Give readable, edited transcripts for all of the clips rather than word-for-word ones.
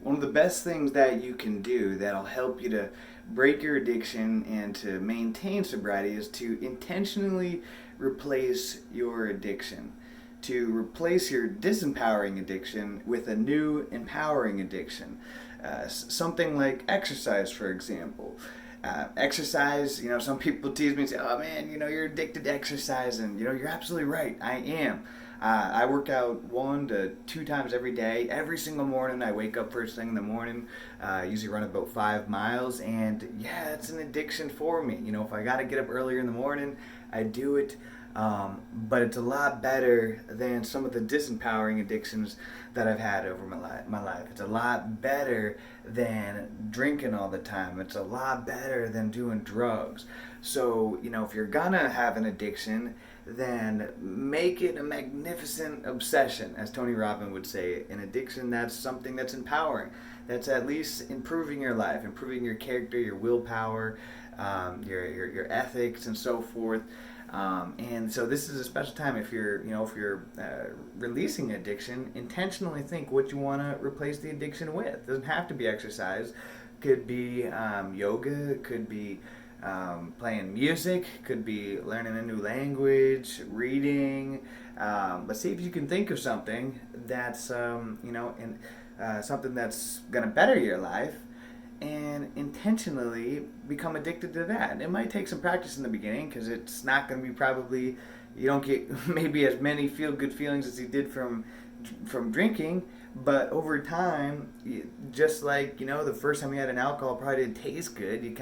One of the best things that you can do that'll help you to break your addiction and to maintain sobriety is to intentionally replace your addiction. To replace your disempowering addiction with a new empowering addiction. Something like exercise, for example. Exercise, some people tease me and say, oh man, you're addicted to exercise, and you're absolutely right. I am. I work out 1 to 2 times every day. Every single morning, I wake up first thing in the morning. Usually run about 5 miles, and yeah, it's an addiction for me. If I got to get up earlier in the morning, I do it. But it's a lot better than some of the disempowering addictions that I've had over my life. It's a lot better than drinking all the time. It's a lot better than doing drugs. So, if you're gonna have an addiction, then make it a magnificent obsession, as Tony Robbins would say. An addiction that's something that's empowering, that's at least improving your life, improving your character, your willpower, your ethics, and so forth. And so this is a special time if you're releasing addiction. Intentionally think what you want to replace the addiction with. It doesn't have to be exercise. Could be yoga. Could be playing music. Could be learning a new language, reading. But see if you can think of something that's something that's gonna better your life, and intentionally become addicted to that. And it might take some practice in the beginning because it's not going to be probably, you don't get maybe as many feel good feelings as you did from drinking, but over time, just like the first time you had an alcohol probably didn't taste good. You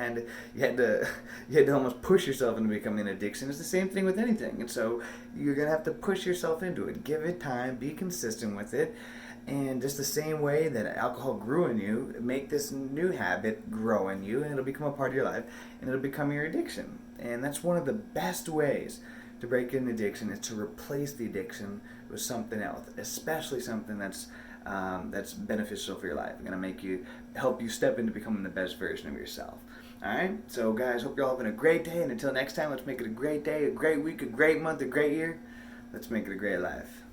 had to almost push yourself into becoming an addiction. It's the same thing with anything, and so you're gonna have to push yourself into it. Give it time, be consistent with it. And just the same way that alcohol grew in you, make this new habit grow in you, and it'll become a part of your life, and it'll become your addiction. And that's one of the best ways to break an addiction, is to replace the addiction with something else, especially something that's beneficial for your life. It's gonna help you step into becoming the best version of yourself. All right. So guys, hope you're all having a great day. And until next time, let's make it a great day, a great week, a great month, a great year. Let's make it a great life.